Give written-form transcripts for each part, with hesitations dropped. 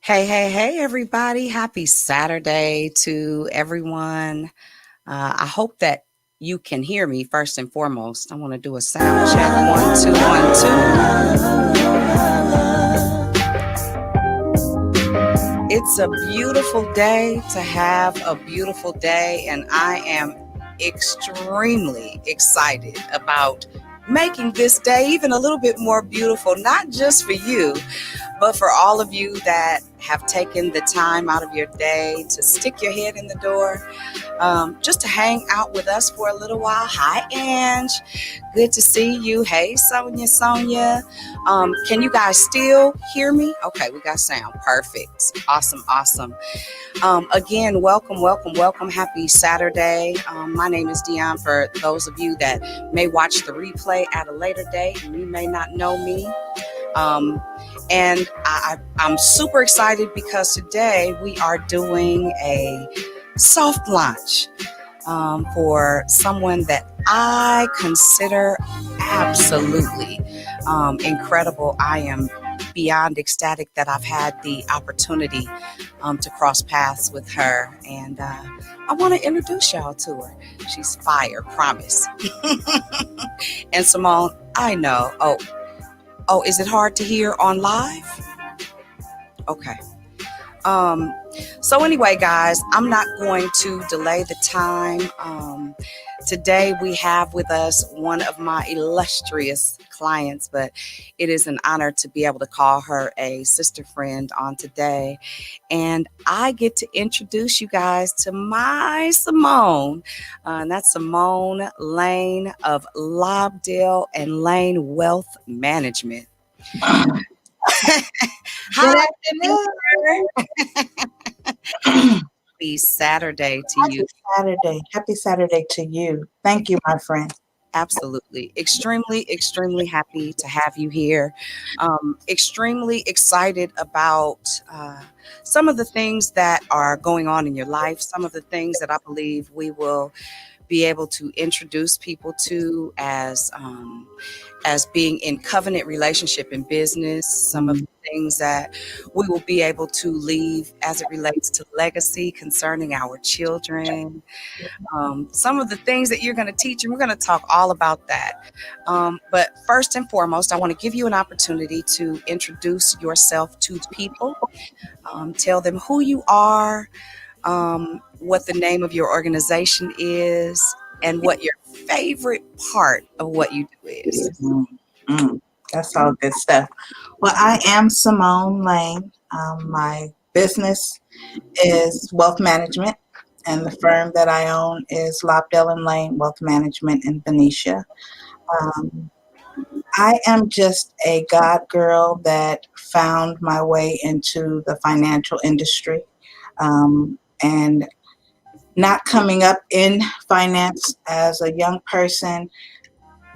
Hey, hey, hey, everybody. Happy Saturday to everyone. I hope that you can hear me first and foremost. I want to do a sound check. One, two, one, two. It's a beautiful day to have a beautiful day, and I am extremely excited about making this day even a little bit more beautiful, not just for you, but for all of you that have taken the time out of your day to stick your head in the door, just to hang out with us for a little while. Hi, Ange. Good to see you. Hey, Sonia. Can you guys still hear me? Okay, we got sound. Perfect. Awesome. Again, welcome. Happy Saturday. My name is Dion. For those of you that may watch the replay at a later date and you may not know me, and I'm super excited because today we are doing a soft launch for someone that I consider absolutely incredible. I am beyond ecstatic that I've had the opportunity to cross paths with her, and I want to introduce y'all to her. She's fire, promise. And Simone, I know. Oh, is it hard to hear on live? Okay. Um, so anyway, guys, I'm not going to delay the time. Today we have with us one of my illustrious clients, but it is an honor to be able to call her a sister friend on today. And I get to introduce you guys to my Simone. And that's Simone Lane of Lobdell and Lane Wealth Management. Good Hi, afternoon. happy Saturday to you. Happy Saturday to you. Thank you, my friend. Absolutely. Extremely happy to have you here. Extremely excited about some of the things that are going on in your life, some of the things that I believe we will be able to introduce people to as being in covenant relationship in business, some of the things that we will be able to leave as it relates to legacy concerning our children, some of the things that you're going to teach, and we're going to talk all about that. But first and foremost, I want to give you an opportunity to introduce yourself to people, tell them who you are, what the name of your organization is, and what your favorite part of what you do is. Mm, mm, that's all good stuff. Well, I am Simone Lane. My business is wealth management, and the firm that I own is Lobdell and Lane Wealth Management in Benicia. Um, I am just a God girl that found my way into the financial industry. And not coming up in finance as a young person,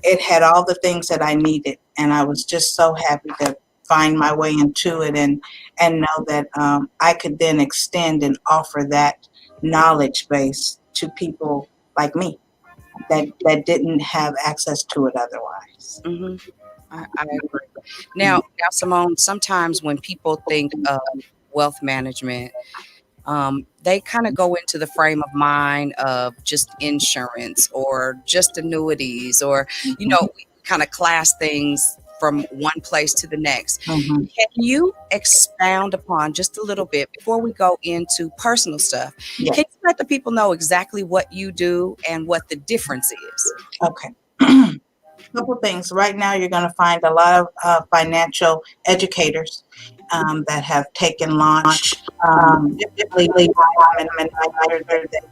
it had all the things that I needed, and I was just so happy to find my way into it and know that I could then extend and offer that knowledge base to people like me that didn't have access to it otherwise. Hmm. I agree. Now, Simone, sometimes when people think of wealth management, they kind of go into the frame of mind of just insurance or just annuities, or, Mhm, we kind of class things from one place to the next. mhm. Can you expound upon just a little bit before we go into personal stuff? Yeah. Can you let the people know exactly what you do and what the difference is? Okay. Couple things. Right now, you're going to find a lot of financial educators that have taken launch. Typically, I'm an advisor that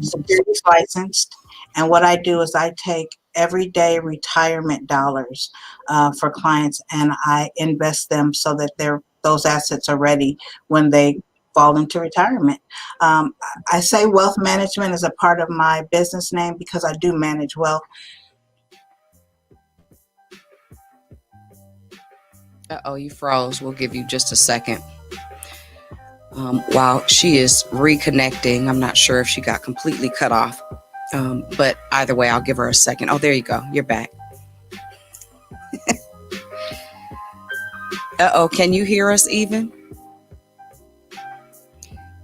is securities licensed, and what I do is I take everyday retirement dollars for clients, and I invest them so that those assets are ready when they fall into retirement. Um, I say wealth management is a part of my business name because I do manage wealth. Uh-oh, you froze. We'll give you just a second. While she is reconnecting, I'm not sure if she got completely cut off. But either way, I'll give her a second. Oh, there you go. You're back. Uh-oh, can you hear us even?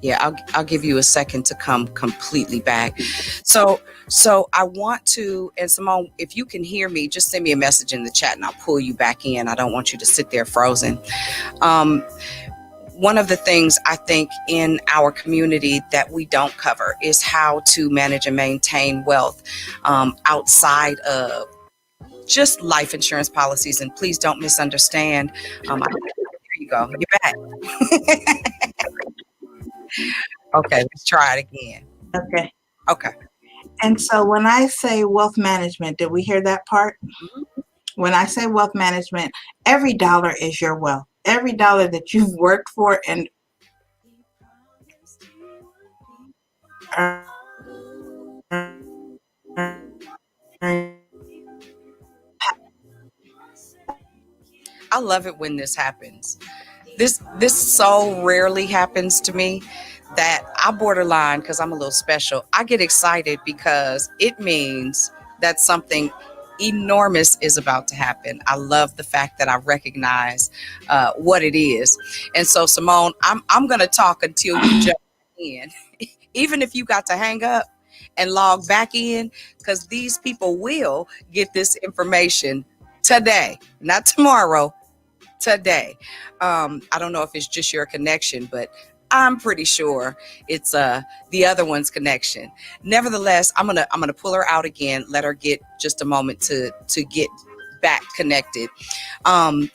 Yeah, I'll give you a second to come completely back. So I want to, and Simone, if you can hear me, just send me a message in the chat and I'll pull you back in. I don't want you to sit there frozen. Um, One of the things I think in our community that we don't cover is how to manage and maintain wealth outside of just life insurance policies. And please don't misunderstand. Here you go. You're back. Okay, let's try it again. Okay. Okay. And so when I say wealth management, did we hear that part? Mhm. When I say wealth management, every dollar is your wealth. Every dollar that you've worked for and earned. I love it when this happens. This so rarely happens to me that I borderline, because I'm a little special. I get excited because it means that something enormous is about to happen. I love the fact that I recognize what it is. And so, Simone, I'm gonna talk until you jump in, even if you got to hang up and log back in, because these people will get this information today, not tomorrow, today. I don't know if it's just your connection, but I'm pretty sure it's the other one's connection. Nevertheless, I'm gonna pull her out again, let her get just a moment to get back connected. Um,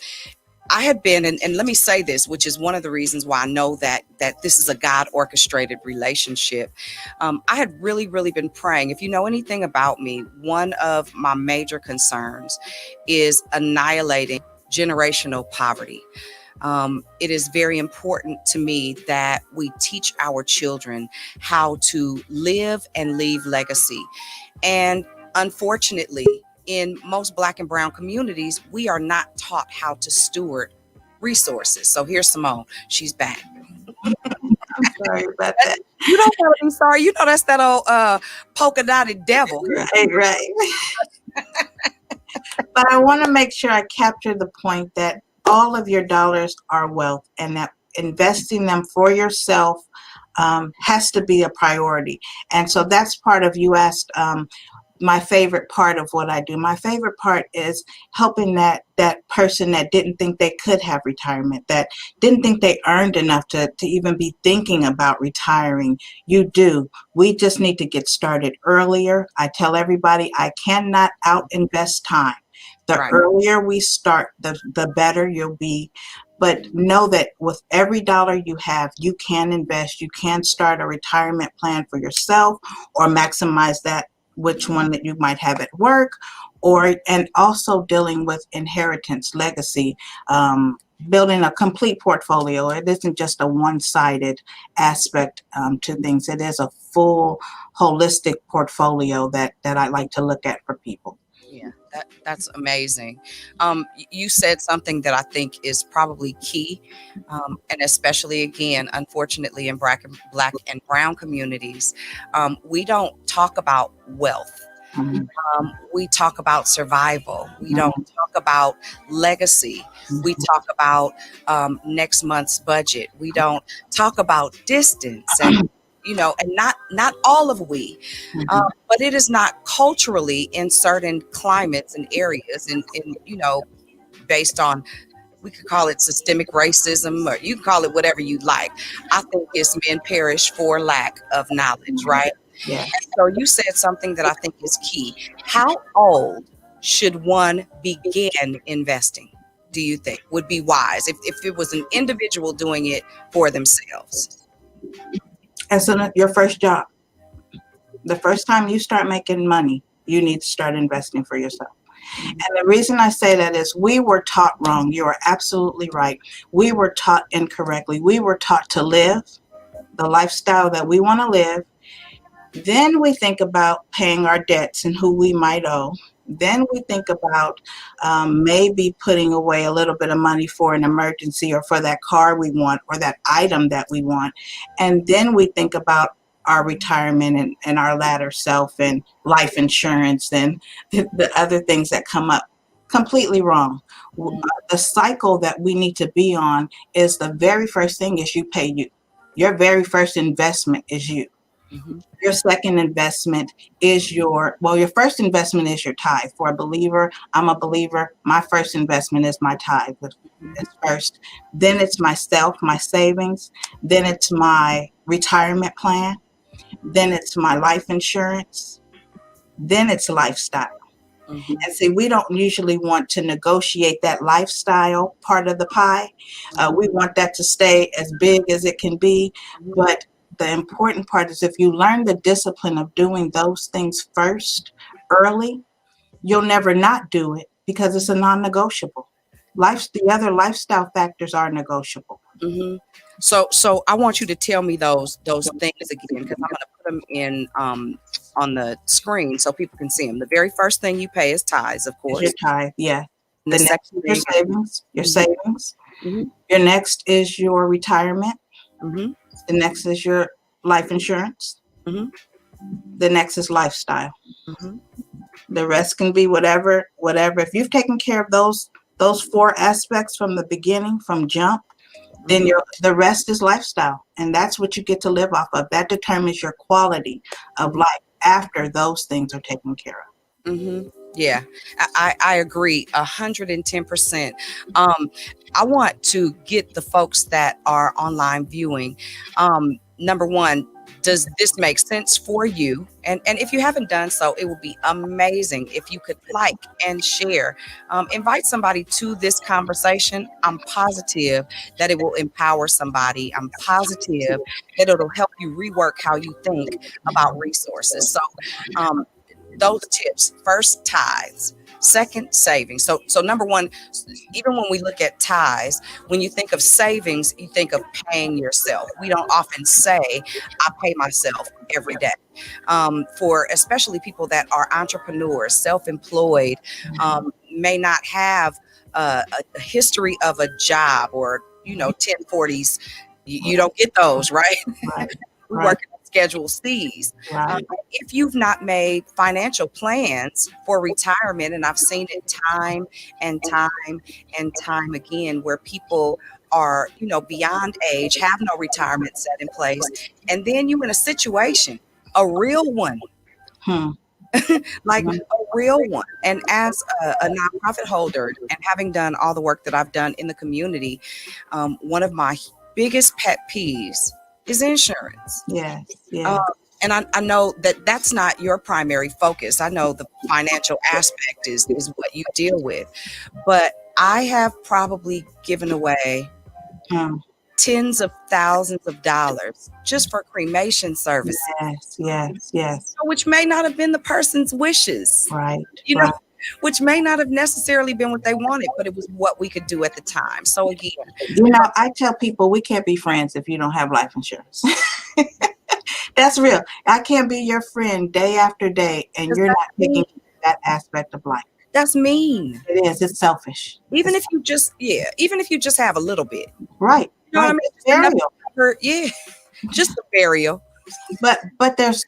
I had been, and let me say this, which is one of the reasons why I know that this is a God orchestrated relationship. I had really been praying. If you know anything about me, one of my major concerns is annihilating generational poverty. It is very important to me that we teach our children how to live and leave legacy. And unfortunately, in most Black and Brown communities, we are not taught how to steward resources. So here's Simone. She's back. I'm sorry about that. You don't gotta be sorry. You know that's that old polka dotted devil. Right, right. But I want to make sure I capture the point that all of your dollars are wealth and that investing them for yourself has to be a priority. And so that's part of, you asked my favorite part of what I do. My favorite part is helping that person that didn't think they could have retirement, that didn't think they earned enough to even be thinking about retiring. You do. We just need to get started earlier. I tell everybody I cannot out invest time. The Right. earlier we start, the better you'll be. But know that with every dollar you have, you can invest. You can start a retirement plan for yourself or maximize that, which one that you might have at work, or and also dealing with inheritance, legacy, building a complete portfolio. It isn't just a one-sided aspect to things. It is a full, holistic portfolio that I like to look at for people. Yeah, that's amazing. You said something that I think is probably key, and especially again, unfortunately, in Black and Brown communities, we don't talk about wealth. Mhm. We talk about survival. We don't Mhm. talk about legacy. We talk about next month's budget. We don't talk about distance, and and not all of we, Mhm. but it is not culturally in certain climates and areas, and based on, we could call it systemic racism, or you can call it whatever you like. I think it's men perish for lack of knowledge, right? Yes. So you said something that I think is key. How old should one begin investing, do you think would be wise if it was an individual doing it for themselves? And so your first job, the first time you start making money, you need to start investing for yourself. And the reason I say that is we were taught wrong. You are absolutely right. We were taught incorrectly. We were taught to live the lifestyle that we want to live. Then we think about paying our debts and who we might owe. Then we think about maybe putting away a little bit of money for an emergency or for that car we want or that item that we want. And then we think about our retirement and our latter self and life insurance and the other things that come up. Completely wrong. Mhm, The cycle that we need to be on is the very first thing is you pay you. Your very first investment is you. mhm, Your second investment is your first investment is your tithe. For a believer, I'm a believer. My first investment is my tithe. mhm, It's first. Then it's myself, my savings. Then it's my retirement plan. Then it's my life insurance. Then it's lifestyle. mhm, And see, we don't usually want to negotiate that lifestyle part of the pie. mhm, We want that to stay as big as it can be. mhm, But the important part is if you learn the discipline of doing those things first early, you'll never not do it because it's a non negotiable. The other lifestyle factors are negotiable. mhm. So I want you to tell me those things again because I'm going to put them in on the screen so people can see them. The very first thing you pay is tithes, of Is your course. tithe, yeah. And the The next second is your thing, savings, mhm, mhm, Your next is your retirement. mhm, The next is your life insurance. mhm, The next is lifestyle. mhm, The rest can be whatever. If you've taken care of those four aspects from the beginning, from jump, then mhm, the rest is lifestyle, and that's what you get to live off of. That determines your quality of mhm. life after those things are taken care of. Yeah, I agree 110%. Um, I want to get the folks that are online viewing. Number one, does this make sense for you? And if you haven't done so, it would be amazing if you could like and share. Invite somebody to this conversation. I'm positive that it will empower somebody. I'm positive that it'll help you rework how you think about resources. So, um, those tips: first, tithes; second, savings. So number one, even when we look at tithes, when you think of savings, you think of paying yourself. We don't often say I pay myself every day. For especially people that are entrepreneurs, self-employed, may not have a history of a job, or 1040s. You don't get those, right? Right, We right, work in Schedule C's. Um, right. if you've not made financial plans for retirement, and I've seen it time and time and time again, where people are, beyond age, have no retirement set in place, and then you in a situation, a real one, Hmm. like Mhm. a real one. And as a nonprofit holder, and having done all the work that I've done in the community, one of my biggest pet peeves is insurance. Yes, Um, yes. and I know that that's not your primary focus. I know the financial aspect is what you deal with, but I have probably given away Hmm. tens of thousands of dollars just for cremation services, Yes, yes, yes. which may not have been the person's wishes, Right, you know, right. which may not have necessarily been what they wanted, but it was what we could do at the time. So again, I tell people we can't be friends if you don't have life insurance. That's real. I can't be your friend day after day and because you're that's not taking mean. care of that aspect of life. That's mean. It is. It's selfish. Even if you just, yeah, even if you just have a little bit. Right, You know what I right. mean? It's Just enough burial. to cover, yeah, just the burial. But there's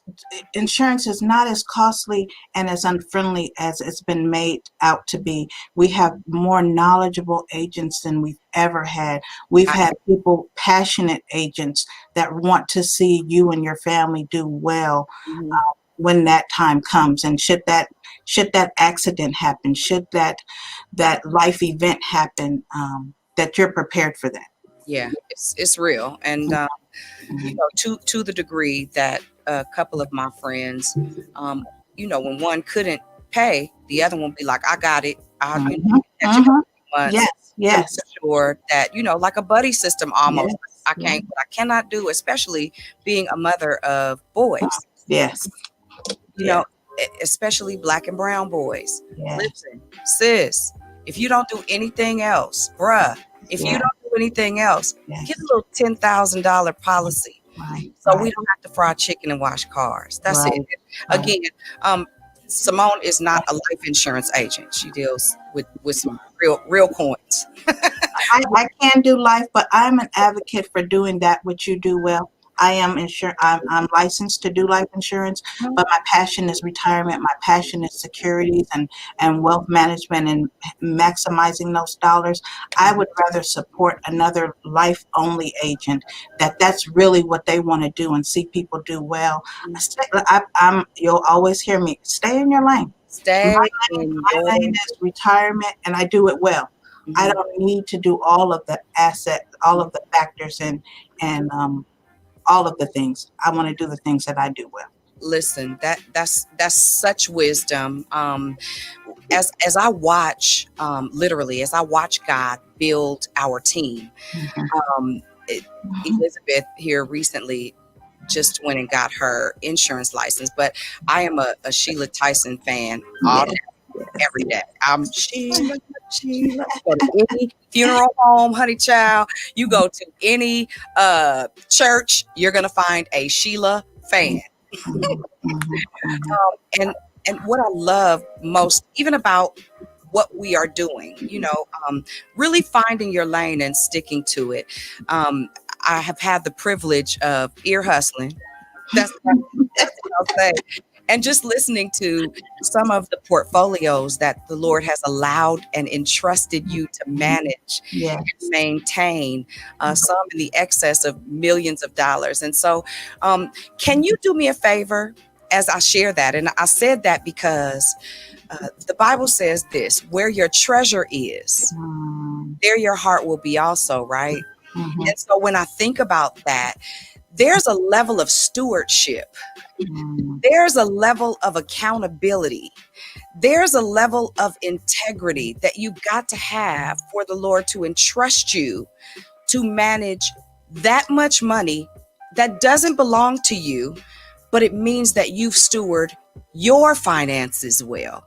insurance is not as costly and as unfriendly as it's been made out to be. We have more knowledgeable agents than we've ever had. We've I, had people, passionate agents that want to see you and your family do well mhm, when that time comes. And should that accident happen, should that life event happen, that you're prepared for that. yeah, it's real, and Mhm. to the degree that a couple of my friends, um, when one couldn't pay, the other one be like, "I got it. I Mhm. catch you Mhm. in months." Yes, To yes, make sure that like a buddy system almost. yes, I yes. can't. What I cannot do, especially being a mother of boys. Yes, you yes, know, especially black and brown boys. yes, Listen, sis, if you don't do anything else, bruh, if you yes, don't do anything else, get a yes. little $10,000 policy Right, so we right, don't have to fry chicken and wash cars. That's it. right, right. Again, Simone is not a life insurance agent. She deals with some real coins. I can do life, but I'm an advocate for doing that which you do well. I am I'm licensed to do life insurance, but my passion is retirement. My passion is securities and wealth management and maximizing those dollars. I would rather support another life only agent that's really what they want to do and see people do well. You'll always hear me stay in your lane. Stay in My your. lane is retirement, and I do it well. I Mhm. don't need to do all of the all of the factors, and all of the things. I want to do the things that I do well. Listen, that's such wisdom. As I watch, literally, as I watch God build our team, Mhm. um, it, Elizabeth here recently just went and got her insurance license, but I am a Sheila Tyson fan all Yes, day, yes, every day. I'm Sheila, Sheila. Go to any funeral home, honey child. You go to any church, you're gonna find a Sheila fan. mhm, mhm, mhm. And what I love most, even about what we are doing, really finding your lane and sticking to it. Um, I have had the privilege of ear hustling. That's what I'll say. And just listening to some of the portfolios that the Lord has allowed and entrusted you to manage Yeah. and maintain, some in the excess of millions of dollars. And so, can you do me a favor as I share that? And I said that because the Bible says this: where your treasure is, Mm, there your heart will be also, right? mhm, And so when I think about that, there's a level of stewardship, mm, there's a level of accountability, there's a level of integrity that you got to have for the Lord to entrust you to manage that much money that doesn't belong to you, but it means that you've stewarded your finances well.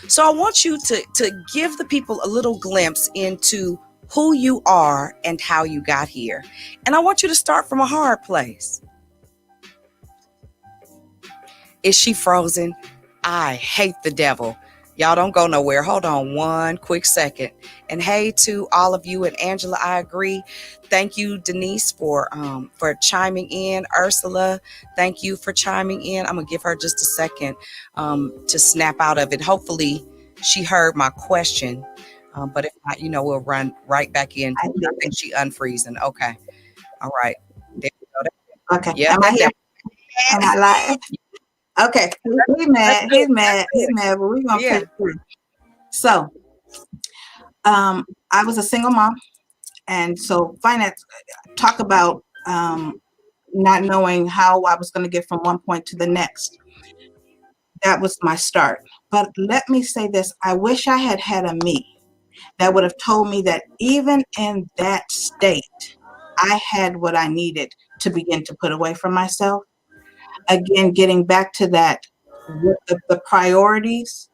So I want you to give the people a little glimpse into who you are and how you got here. And I want you to start from a hard place. Is she frozen? I hate the devil. Y'all don't go nowhere. Hold on one quick second. And hey to all of you, and Angela, I agree. Thank you, Denise, for chiming in. Ursula, thank you for chiming in. I'm gonna give her just a second to snap out of it. Hopefully, she heard my question. But if not, we'll run right back in. I I did. think she unfreezing. Okay. All right. There we go. Okay. Yep. Am I here? Now, Am I live? Okay. He let's mad. do He's it. Let's mad. do He's it. mad. But we're gonna Yeah. push through. So, I was a single mom, and so finance. Talk about not knowing how I was going to get from one point to the next. That was my start. But let me say this: I wish I had had a me that would have told me that even in that state, I had what I needed to begin to put away from myself. Again, getting back to that, with the priorities,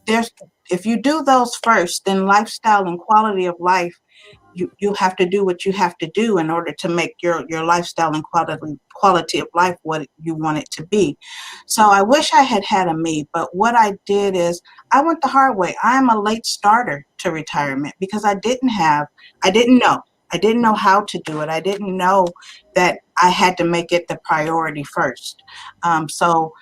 there's if you do those first, then lifestyle and quality of life, you have to do what you have to do in order to make your lifestyle and quality of life what you want it to be. So I wish I had had a me, but what I did is I went the hard way. I am a late starter to retirement because I didn't know. I didn't know how to do it. I didn't know that I had to make it the priority first. So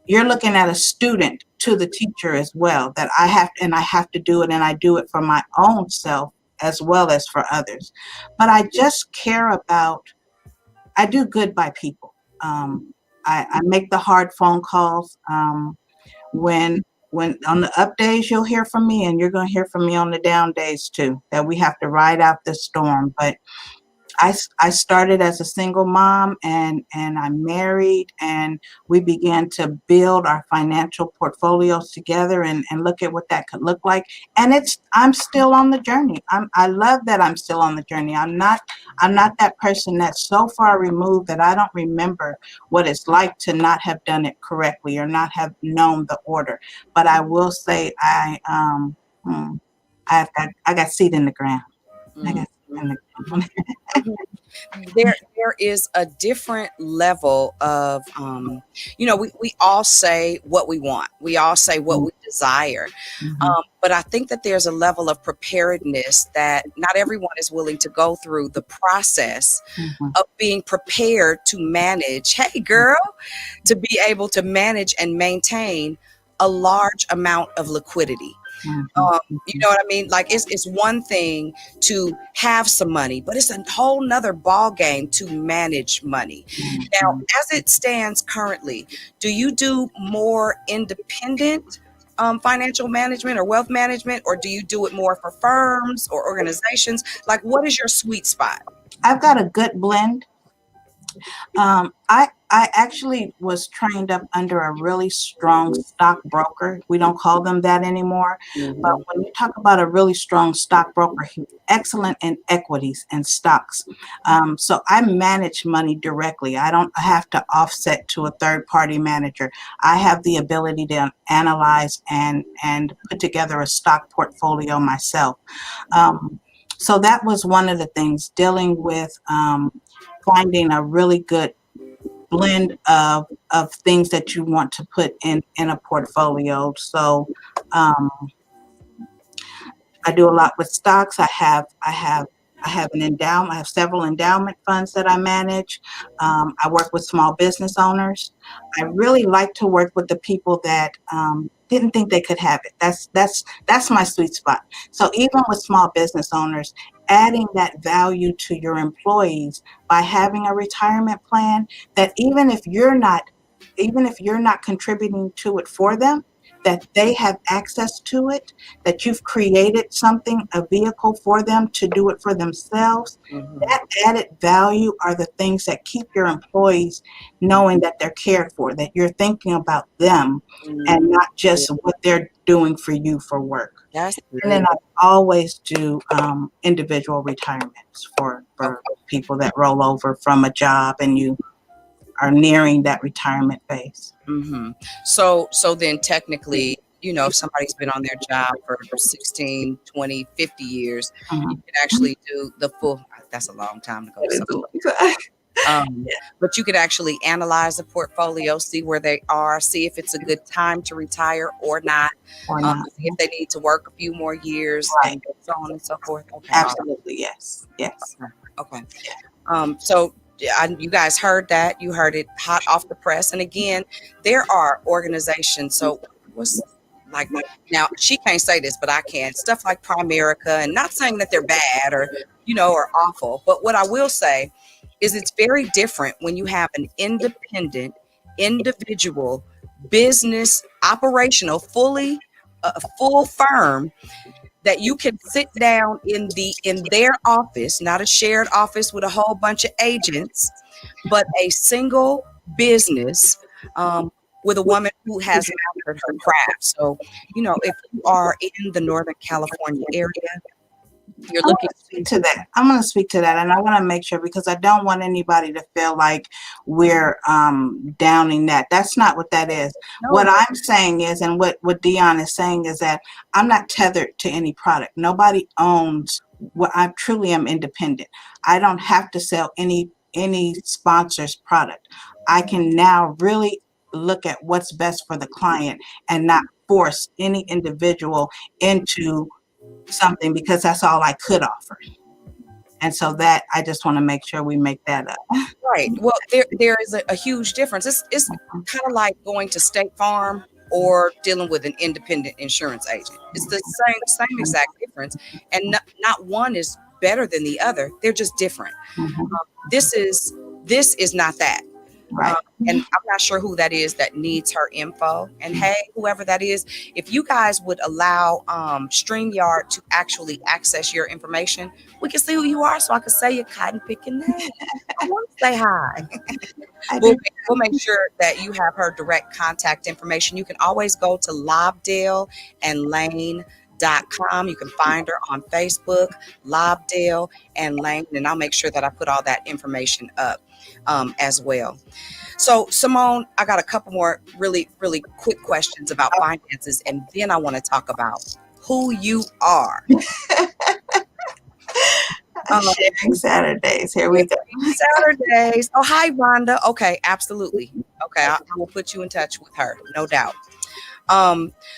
you're looking at a student to the teacher as well, that I have to do it, and I do it for my own self as well as for others. But I just care about, I do good by people. I make the hard phone calls. When when on the up days you'll hear from me, and you're going to hear from me on the down days too, that we have to ride out this storm. But I started as a single mom, and I married, and we began to build our financial portfolios together, and look at what that could look like. And I'm still on the journey. I love that I'm still on the journey. I'm not that person that's so far removed that I don't remember what it's like to not have done it correctly or not have known the order. But I will say I got seed in the ground. I Mhm. got And Mhm. There is a different level of we all say what we want, we all say what we desire, Mhm, but I think that there's a level of preparedness that not everyone is willing to go through the process mhm, of being prepared to manage, hey girl, to be able to manage and maintain a large amount of liquidity. mhm, You mhm, know what I mean? Like it's one thing to have some money, but it's a whole nother ball game to manage money. Now, mhm. as it stands currently, do you do more independent financial management or wealth management, or do you do it more for firms or organizations? Like, what is your sweet spot? I've got a good blend. I actually was trained up under a really strong stockbroker. We don't call them that anymore, but Mhm. when you talk about a really strong stockbroker, he's excellent in equities and stocks. So I manage money directly. I don't have to offset to a third party manager. I have the ability to analyze and put together a stock portfolio myself. Um, so that was one of the things dealing with finding a really good blend of things that you want to put in a portfolio. So um, I do a lot with stocks. I have an endowment. I have several endowment funds that I manage. I work with small business owners. I really like to work with the people that didn't think they could have it. That's my sweet spot. So even with small business owners, adding that value to your employees by having a retirement plan that even if you're not contributing to it for them, that they have access to it, that you've created something, a vehicle for them to do it for themselves. Mhm. That added value are the things that keep your employees knowing that they're cared for, that you're thinking about them and Mm, not yeah, just what they're doing for you for work. that's And then good. I always do individual retirements for Okay. people that roll over from a job and you are nearing that retirement phase. Hmm. So then technically, if somebody's been on their job for 16, 20, 50 years, you Mhm. can actually do the full, that's a long time to go. That So, is a long time. Yeah, but you could actually analyze the portfolio, see where they are, see if it's a good time to retire or not, or not. see if they need to work a few more years, Right. and so on and so forth. Okay, all Absolutely, yes. Yes. right. Okay. So you guys heard that. You heard it hot off the press. And again, there are organizations. So what's like now she can't say this, but I can. Stuff like Primerica, and not saying that they're bad or or awful, but what I will say is it's very different when you have an independent, individual business operational, fully a full firm that you can sit down in their office, not a shared office with a whole bunch of agents, but a single business, with a woman who has mastered her craft. So, if you are in the Northern California area, you're I want looking. to speak to that. I'm going to speak to that, and I want to make sure because I don't want anybody to feel like we're downing that. That's not what that is. What No. I'm saying is, and what Dion is saying is that I'm not tethered to any product. Nobody owns what I truly am independent. I don't have to sell any sponsor's product. I can now really look at what's best for the client and not force any individual into something because that's all I could offer. And so that I just want to make sure we make that up. Right. Well, there is a huge difference. It's kind of like going to State Farm or dealing with an independent insurance agent. It's the same exact difference, and not one is better than the other. They're just different. Mhm. This is this is not that. Um, Right. and I'm not sure who that is that needs her info. And hey, whoever that is, if you guys would allow StreamYard to actually access your information, we can see who you are so I can say your cotton picking name. I want to say hi. I We'll, do. we'll make sure that you have her direct contact information. You can always go to Lobdell and Lane.com. You can find her on Facebook, Lobdell and Lane, and I'll make sure that I put all that information up as well. So, Simone, I got a couple more really, really quick questions about finances, and then I want to talk about who you are. Sharing Saturdays. Here we go. Saturdays. Oh, hi, Rhonda. Okay, absolutely. Okay, I will put you in touch with her, no doubt.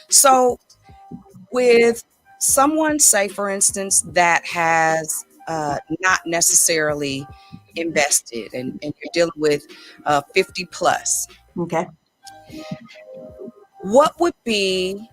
So with someone, say for instance, that has not necessarily invested, and you're dealing with 50 plus, Okay. what would be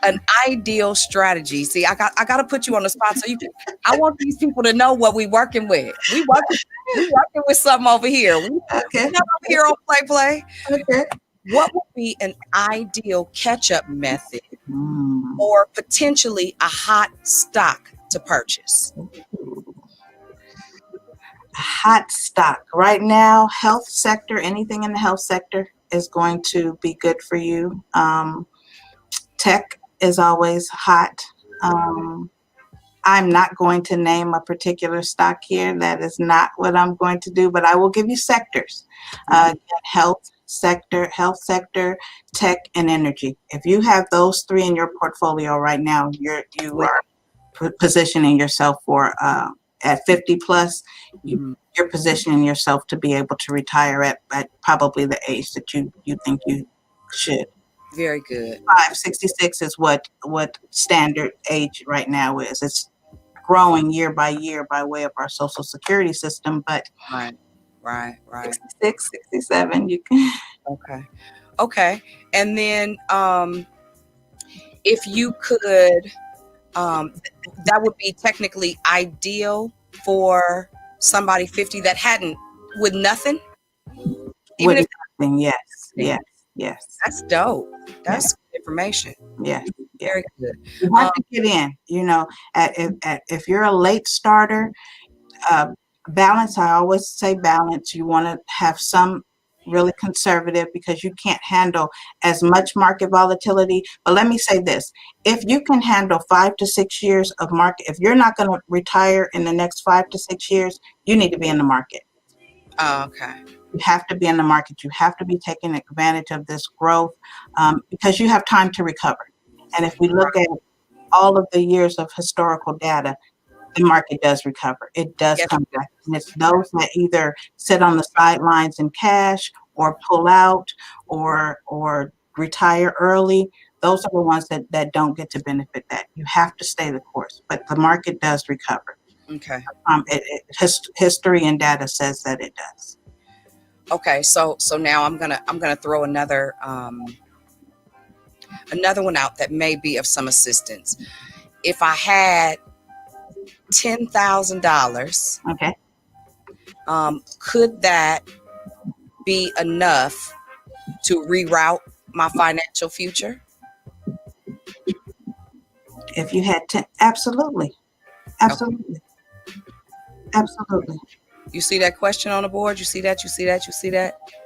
an ideal strategy? See, I got to put you on the spot so you can. I want these people to know what we working with. We working with something over here. We Okay. not over here on play. Okay. What would be an ideal catch-up method, Mm. or potentially a hot stock to purchase? Hot stock right now, health sector, anything in the health sector is going to be good for you. Tech is always hot. I'm not going to name a particular stock here. That is not what I'm going to do, but I will give you sectors. Health sector, tech, and energy. If you have those three in your portfolio right now, you are positioning yourself for at 50 plus. You're positioning yourself to be able to retire at probably the age that you think you should. Very good. 66 is what standard age right now is. It's growing year by year by way of our social security system, but Right. 66, 67, you can. Okay. And then if you could, that would be technically ideal for somebody 50 that hadn't, with nothing. Even With if nothing, yes. That's dope. That's good information. Yes. Very good. You have to get in. If you're a late starter, balance. I always say balance. You want to have some really conservative because you can't handle as much market volatility. But let me say this: if you can handle 5 to 6 years of market, if you're not going to retire in the next 5 to 6 years, you need to be in the market. Okay. You have to be in the market. You have to be taking advantage of this growth because you have time to recover. And if we look at all of the years of historical data, the market does recover. It does come back. And it's those that either sit on the sidelines in cash or pull out or retire early. Those are the ones that don't get to benefit that. You have to stay the course, but the market does recover. Okay. History and data says that it does. Okay. So now I'm gonna throw another one out that may be of some assistance. If I had $10,000, okay, could that be enough to reroute my financial future? If you had 10, absolutely. You see that question on the board? You see that?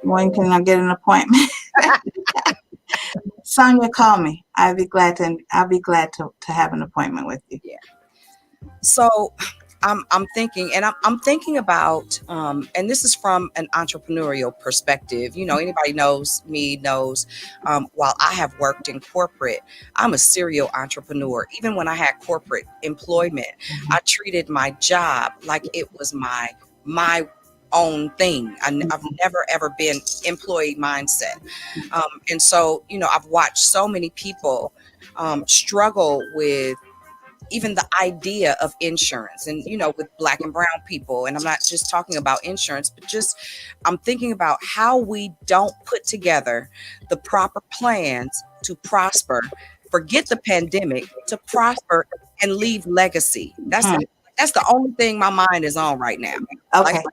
When can I get an appointment? Sonia, call me. I'll be glad to have an appointment with you. Yeah. So I'm thinking, and I'm thinking about, and this is from an entrepreneurial perspective. Anybody knows me knows, while I have worked in corporate, I'm a serial entrepreneur. Even when I had corporate employment, I treated my job like it was my own thing. I've never ever been employee mindset. And so, I've watched so many people struggle with even the idea of insurance, and with Black and brown people. And I'm not just talking about insurance, but just I'm thinking about how we don't put together the proper plans to prosper, forget the pandemic, to prosper and leave legacy. That's the only thing my mind is on right now. Okay.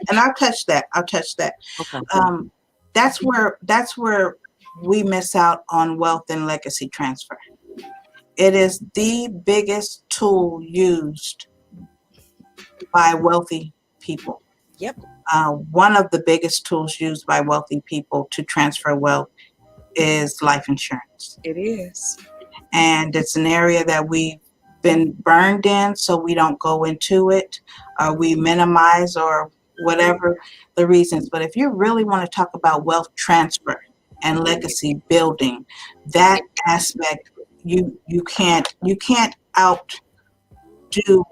And I'll touch that. Okay. That's where we miss out on wealth and legacy transfer. It is the biggest tool used by wealthy people. Yep. One of the biggest tools used by wealthy people to transfer wealth is life insurance. It is. And it's an area that we've been burned in, so we don't go into it. We minimize or whatever the reasons. But if you really want to talk about wealth transfer and legacy building, that aspect, you can't do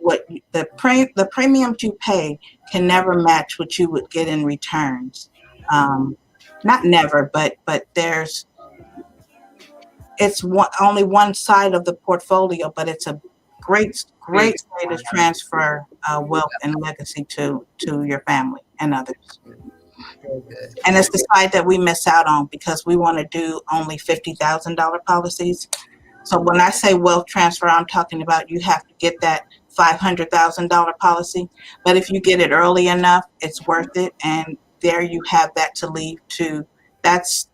the premiums you pay can never match what you would get in returns. Not never, but it's only one side of the portfolio, but it's a great Big. way to transfer wealth and legacy to your family and others. Very good. And it's the side that we miss out on because we want to do only $50,000 policies. So when I say wealth transfer, I'm talking about you have to get that $500,000 policy. But if you get it early enough, it's worth it. And there you have that to leave to. That's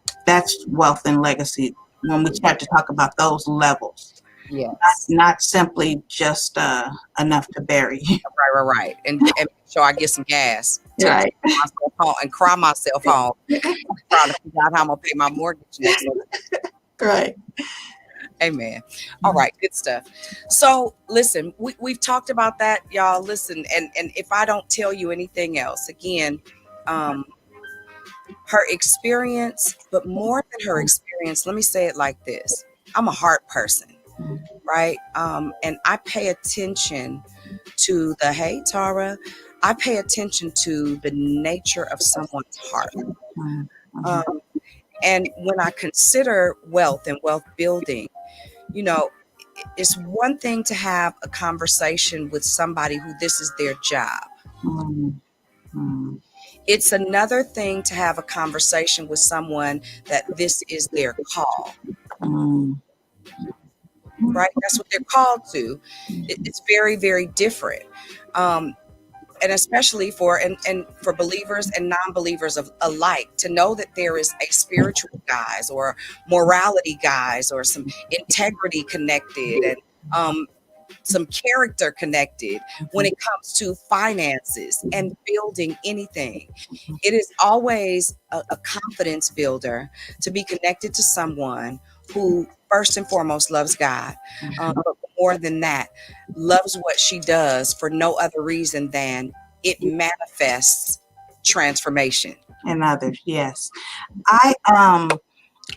wealth and legacy when we start to talk about those levels. Yes. Not simply just enough to bury. Right. And make sure I get some gas to Right. take myself home and cry myself home. Trying to figure out how I'm gonna pay my mortgage next month. Right. Amen. All right, good stuff. So listen, we've talked about that, y'all. Listen, and if I don't tell you anything else, again, her experience, but more than her experience, let me say it like this. I'm a heart person, right? And I pay attention to hey, Tara, I pay attention to the nature of someone's heart. And when I consider wealth and wealth building, it's one thing to have a conversation with somebody who this is their job. It's another thing to have a conversation with someone that this is their call. Right? That's what they're called to. It's very, very different. And especially for believers and non-believers alike, to know that there is a spiritual guise or morality guise or some integrity connected and some character connected when it comes to finances and building anything. It is always a confidence builder to be connected to someone who first and foremost loves God, but more than that, loves what she does for no other reason than it manifests transformation And others. Yes. I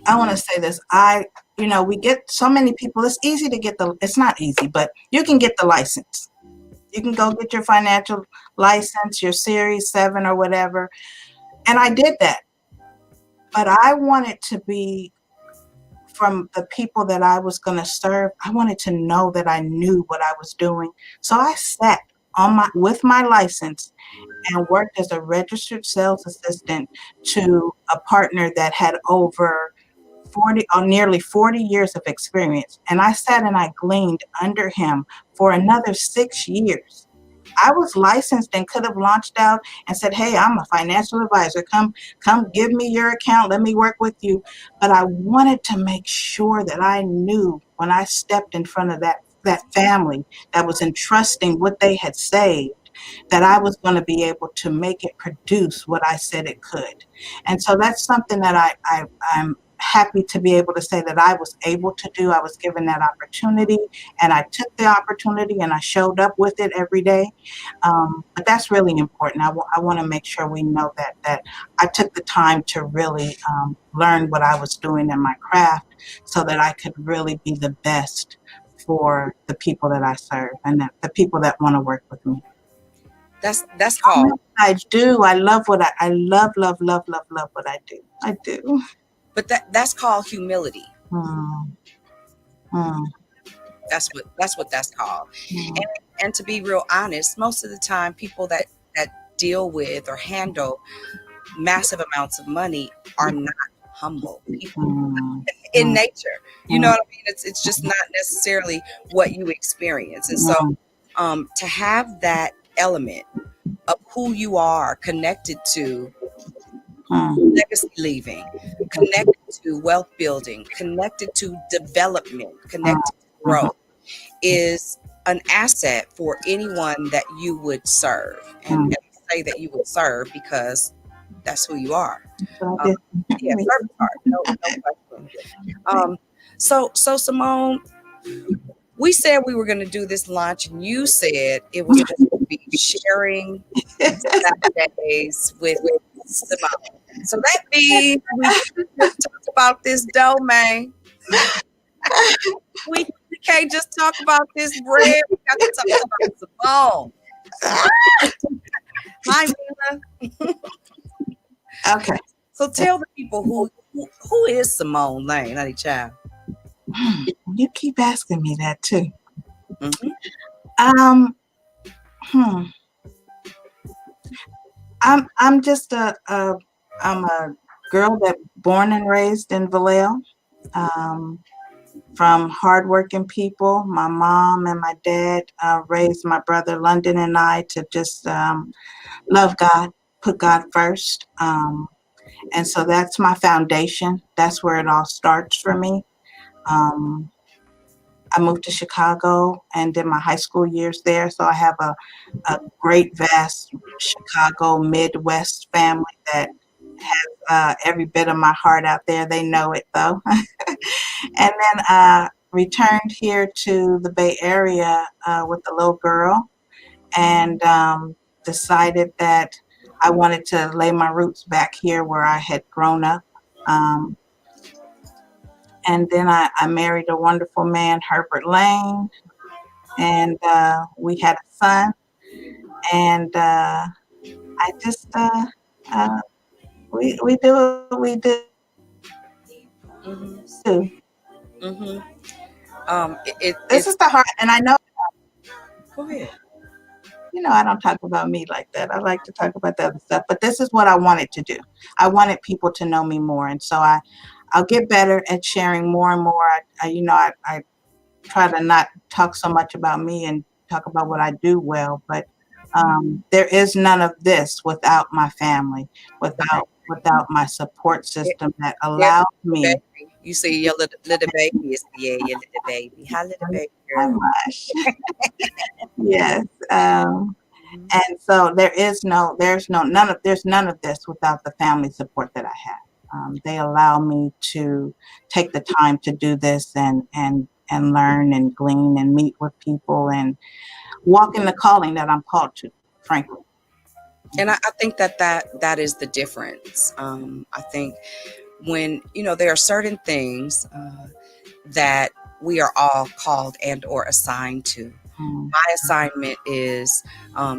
want to say this. We get so many people. It's easy to get it's not easy, but you can get the license. You can go get your financial license, your Series 7 or whatever. And I did that. But I wanted to be from the people that I was going to serve. I wanted to know that I knew what I was doing. So I sat with my license and worked as a registered sales assistant to a partner that had over nearly 40 years of experience. And I sat and I gleaned under him for another 6 years. I was licensed and could have launched out and said, hey, I'm a financial advisor. Come give me your account. Let me work with you. But I wanted to make sure that I knew when I stepped in front of that family that was entrusting what they had saved, that I was going to be able to make it produce what I said it could. And so that's something that I'm happy to be able to say that I was able to do. I was given that opportunity, and I took the opportunity and I showed up with it every day. But that's really important. I want to make sure we know that I took the time to really learn what I was doing in my craft so that I could really be the best for the people that I serve and the people that want to work with me. That's called. I do. I love what I love what I do. I do. But that's called humility. That's what that's called. And to be real honest, most of the time people that deal with or handle massive amounts of money are not humble people in nature. You know what I mean? It's just not necessarily what you experience. And so to have that element of who you are connected to legacy leaving, connected to wealth building, connected to development, connected to growth is an asset for anyone that you would serve. And I say that you would serve because that's who you are. Service part, no question. So Simone, we said we were going to do this launch, and you said it was going to be sharing Saturdays with Simone. So that means we talked about this domain. We Can't just talk about this bread. We got to talk about Simone. Hi, Mina. Okay. So tell the people who is Simone Lane, honey child. You keep asking me that too. Mm-hmm. Um, hmm. I'm just I'm a girl that born and raised in Vallejo. Um, from hardworking people. My mom and my dad raised my brother London and I to just love God, put God first. And so that's my foundation. That's where it all starts for me. Um, I moved to Chicago and did my high school years there. So I have a great, vast Chicago Midwest family that has every bit of my heart out there. They know it though. And then returned here to the Bay Area with a little girl and decided that I wanted to lay my roots back here where I had grown up. Um, and then I married a wonderful man, Herbert Lane, and we had a son. And I just, uh, we do what we do. Mm-hmm. This is Mm-hmm. the It's hard, and I know, go ahead. I don't talk about me like that. I like to talk about the other stuff, but this is what I wanted to do. I wanted people to know me more. And so I'll get better at sharing more and more. I try to not talk so much about me and talk about what I do well, but there is none of this without my family, without my support There- system that There's allowed a little me. baby. You see your little baby is your little baby. Hi, little baby Hi, girl. Mush. Yes. Mhm. And so there's none of this without the family support that I have. They allow me to take the time to do this and learn and glean and meet with people and walk in the calling that I'm called to, frankly. And I think that is the difference. I think when there are certain things that we are all called and or assigned to. Mm, My assignment is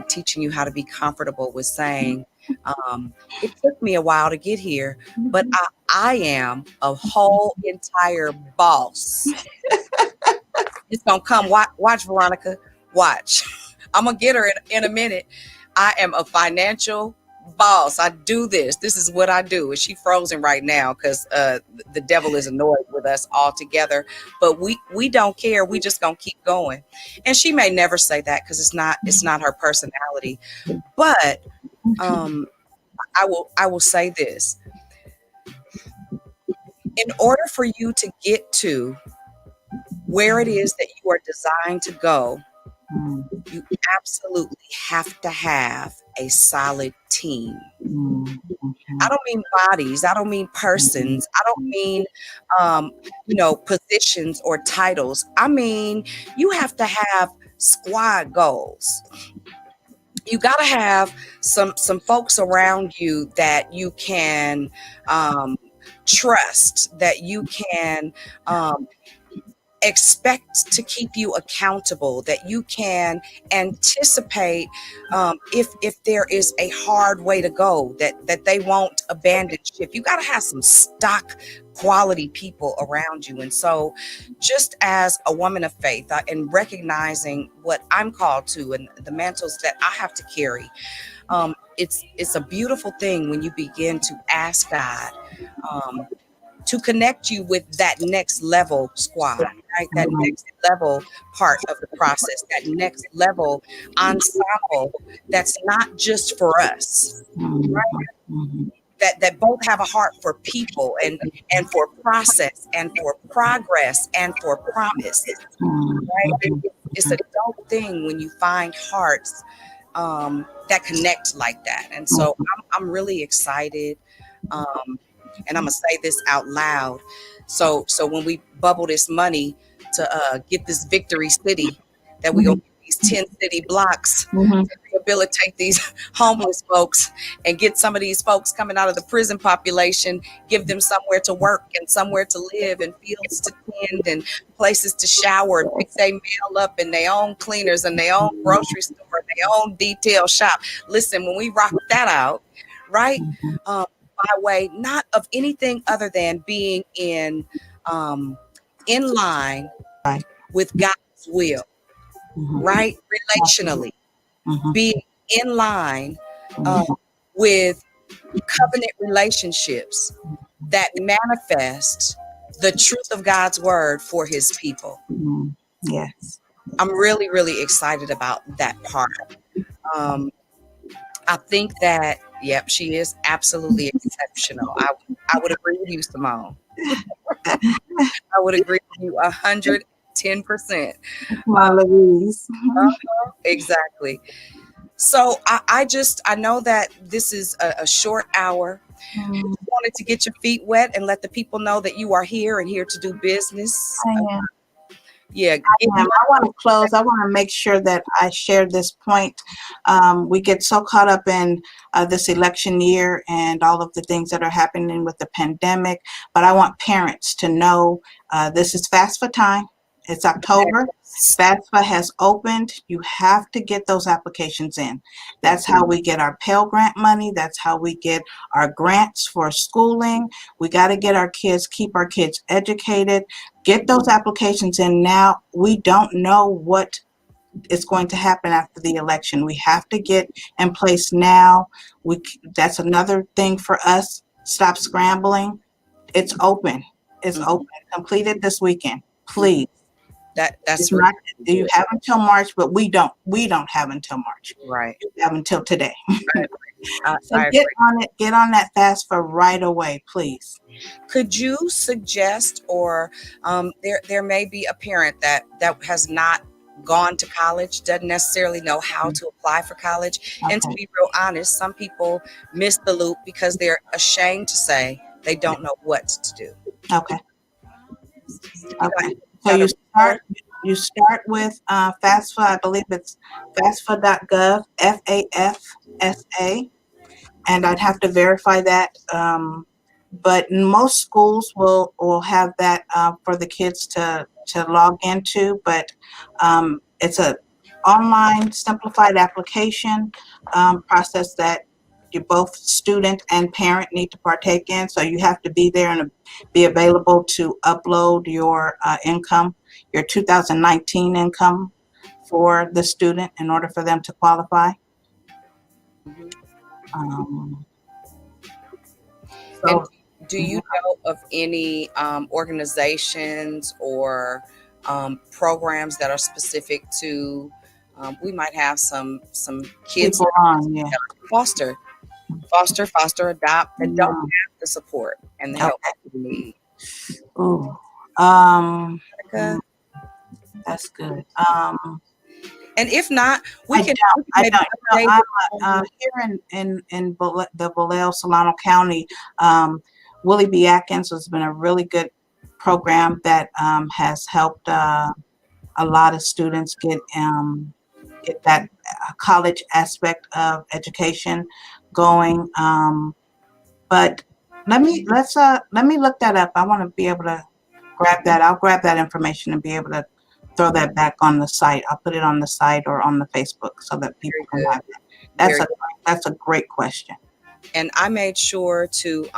teaching you how to be comfortable with saying, it took me a while to get here, but I am a whole entire boss. It's gonna come. Watch, Veronica. Watch. I'm gonna get her in a minute. I am a financial boss. I do this. This is what I do. And she frozen right now because the devil is annoyed with us all together. But we don't care. We just gonna keep going. And she may never say that because it's not her personality. But um, I will say this: in order for you to get to where it is that you are designed to go, mm, you absolutely have to have a solid team. mm, I mhm, don't mean bodies. I don't mean mhm, persons. I don't mean, positions or titles. I mean, you have to have squad goals. You got to have some folks around you that you can trust, that you can um, expect to keep you accountable, that you can anticipate if there is a hard way to go, that they won't abandon ship. You got to have some stock quality people around you. And so just as a woman of faith, and recognizing what I'm called to and the mantles that I have to carry, it's a beautiful thing when you begin to ask God um, to connect you with that next level squad, right? That mhm, next level part of the process, that next level ensemble that's not just for us, mhm, right? mhm, That both have a heart for people and for process and for progress and for promise, mhm, right? mhm, It's a dope thing when you find hearts that connect like that. And so I'm really excited. Um, and I'm gonna say this out loud. So when we bubble this money to get this victory city, that we gonna mhm, get these 10 city blocks mhm, rehabilitate these homeless folks and get some of these folks coming out of the prison population, give them somewhere to work and somewhere to live and fields to tend and places to shower and pick their mail up and their own cleaners and their own grocery store, their own detail shop. Listen, when we rock that out, right? By way not of anything other than being in line Right. with God's will, right? Relationally, being in line with covenant relationships that manifest the truth of God's word for his people. Yes. I'm really, really excited about that part. I think that, yep, she is absolutely exceptional. I would agree with you, Simone. I would agree with you 110%. My Louise. Exactly. So I know that this is a short hour. Wanted to get your feet wet and let the people know that you are here and here to do business. I am. Yeah. I want to close. I want to make sure that I share this point. We get so caught up in this election year and all of the things that are happening with the pandemic, but I want parents to know this is FAFSA time. It's October. FAFSA has opened. You have to get those applications in. That's how we get our Pell Grant money. That's how we get our grants for schooling. We got to get our kids, keep our kids educated. Get those applications in now. We don't know what is going to happen after the election. We have to get in place now. That's another thing for us. Stop scrambling. It's open. It's open. Complete it this weekend, please. That's not, you have until March, but we don't have until March. Right. You have until today. So I get on it. Get on that FAFSA right away, please. Could you suggest, or there may be a parent that has not gone to college, doesn't necessarily know how to apply for college. And to be real honest, some people miss the loop because they're ashamed to say they don't know what to do. Okay. So you start with FAFSA. I believe it's FAFSA.gov, FAFSA, and I'd have to verify that. But most schools will have that for the kids to log into. But it's a online simplified application process that you both student and parent need to partake in. So you have to be there and be available to upload your income, your 2019 income for the student in order for them to qualify. And do you know of any organizations or programs that are specific to? We might have some kids foster, adopt, that don't have the support and the help that they need. That's good. And if not, I don't. I'm here in the Lobdell, Solano County. Willie B. Atkins has been a really good program that has helped a lot of students get that college aspect of education going. But let me look that up. I want to be able to grab that. I'll grab that information and be able to throw that back on the site. I'll put it on the site or on the Facebook so that people can have it. That's a great question. And I made sure to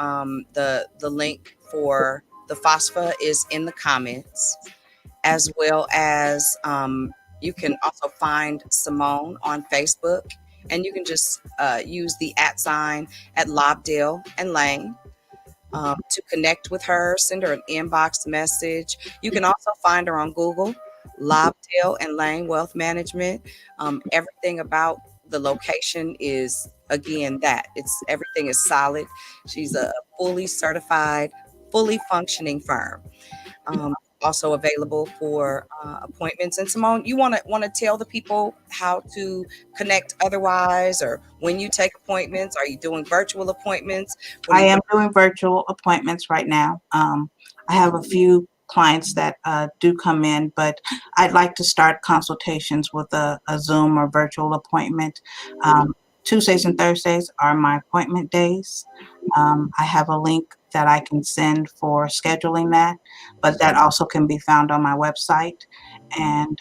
the link for the FAFSA is in the comments, as well as you can also find Simone on Facebook, and you can just use the @ at Lobdell and Lane to connect with her. Send her an inbox message. You can also find her on Google, Lobdell and Lane Wealth Management. Everything about the location is, again, everything is solid. She's a fully certified, fully functioning firm. Also available for appointments. And Simone, you want to tell the people how to connect otherwise, or when you take appointments? Are you doing virtual appointments? I am doing virtual appointments right now. I have a few clients that do come in, but I'd like to start consultations with a Zoom or virtual appointment. Tuesdays and Thursdays are my appointment days. I have a link that I can send for scheduling that, but that also can be found on my website. And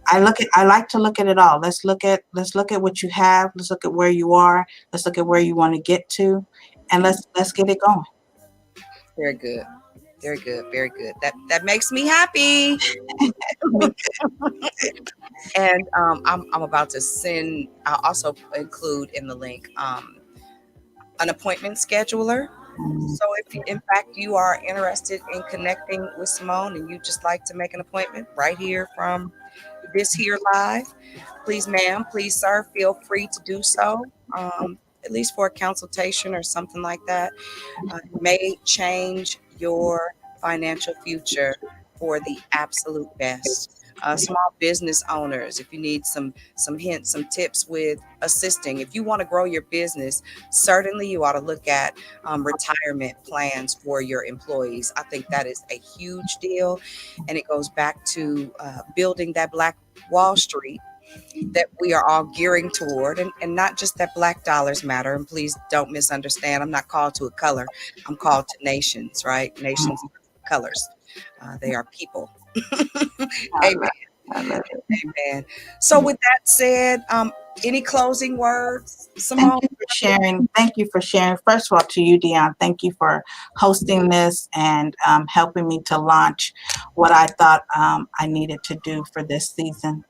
I like to look at it all. Let's look at what you have. Let's look at where you are. Let's look at where you want to get to, and let's get it going. Very good. Very good. Very good. That makes me happy. And I'm about to send. I'll also include in the link an appointment scheduler. So if in fact you are interested in connecting with Simone and you just like to make an appointment right here from this here live, please ma'am, please sir, feel free to do so. At least for a consultation or something like that. It may change your financial future for the absolute best. Small business owners, if you need some hints, some tips with assisting, if you want to grow your business, certainly you ought to look at retirement plans for your employees. I think that is a huge deal, and it goes back to building that Black Wall Street that we are all gearing toward, and not just that Black dollars matter. And please don't misunderstand, I'm not called to a color, I'm called to nations, right? Nations, colors, they are people. Amen. I love it. Amen. So with that said, any closing words, Thank Simone? you for sharing. Thank you for sharing. First of all, to you, Dion, thank you for hosting this and helping me to launch what I thought I needed to do for this season.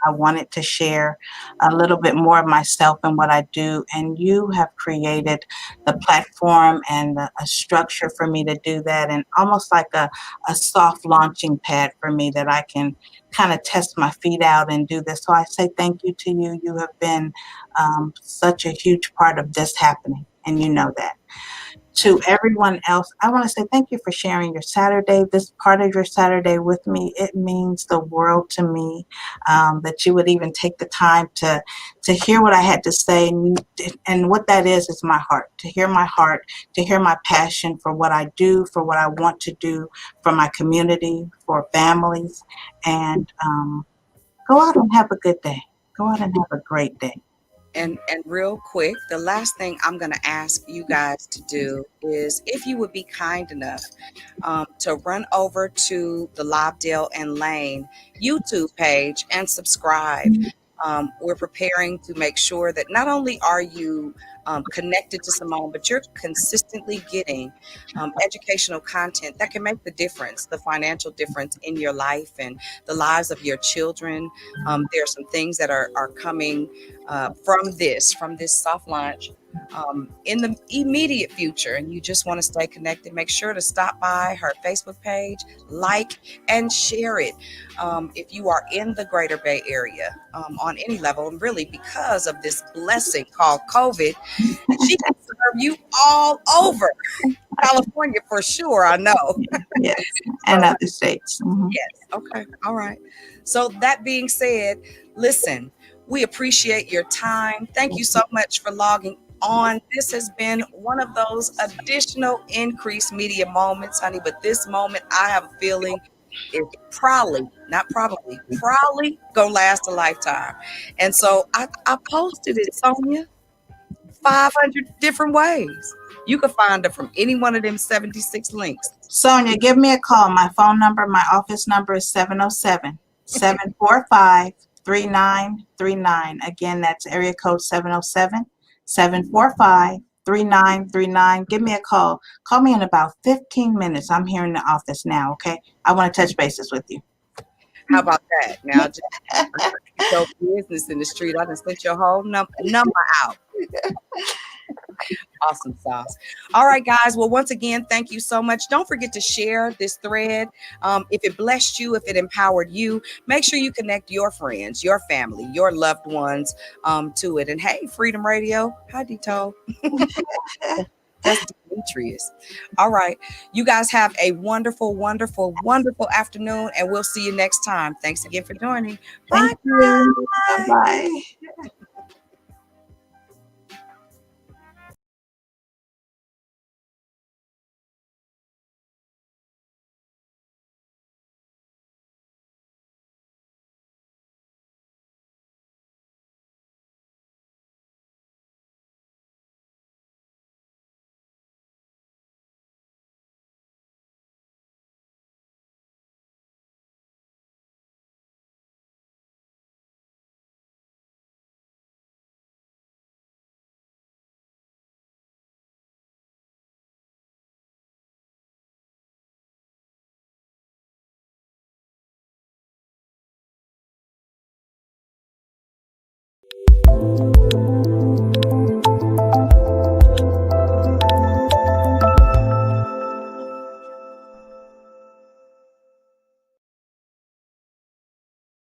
I wanted to share a little bit more of myself and what I do, and you have created the platform and a structure for me to do that, and almost like a soft launching pad for me that I can kind of test my feet out and do this. So I say thank you to you. You have been such a huge part of this happening, and you know that. To everyone else, I want to say thank you for sharing your Saturday, this part of your Saturday with me. It means the world to me that you would even take the time to hear what I had to say, and what that is my heart. To hear my heart, to hear my passion for what I do, for what I want to do, for my community, for families, and go out and have a good day. Go out and have a great day. And real quick, the last thing I'm going to ask you guys to do is, if you would be kind enough to run over to the Lobdell and Lane YouTube page and subscribe. We're preparing to make sure that not only are you connected to Simone, but you're consistently getting educational content that can make the difference, the financial difference in your life and the lives of your children. There are some things that are coming from this soft launch in the immediate future, and you just want to stay connected, make sure to stop by her Facebook page, like and share it. If you are in the greater Bay Area on any level, and really because of this blessing called COVID, she can serve you all over California for sure, I know. Yes, and other states. Yes. Okay. All right. So that being said, listen, we appreciate your time. Thank you so much for logging on. This has been one of those additional increased media moments, honey. But this moment, I have a feeling is probably, not probably, probably gonna last a lifetime. And so I posted it, Sonia, 500 different ways. You can find it from any one of them 76 links. Sonia, give me a call. My phone number, my office number is 707-745-3939. Again, that's area code 707-745-3939. Give me a call. Call me in about 15 minutes. I'm here in the office now, okay? I want to touch bases with you. How about that? Now, just your business in the street. I just sent your whole number out. Awesome sauce. All right, guys. Well, once again, thank you so much. Don't forget to share this thread. If it blessed you, if it empowered you, make sure you connect your friends, your family, your loved ones to it. And hey, Freedom Radio. Hi, Dito. That's Demetrius. All right. You guys have a wonderful, wonderful, wonderful afternoon, and we'll see you next time. Thanks again for joining. Bye. Thank you. Bye-bye.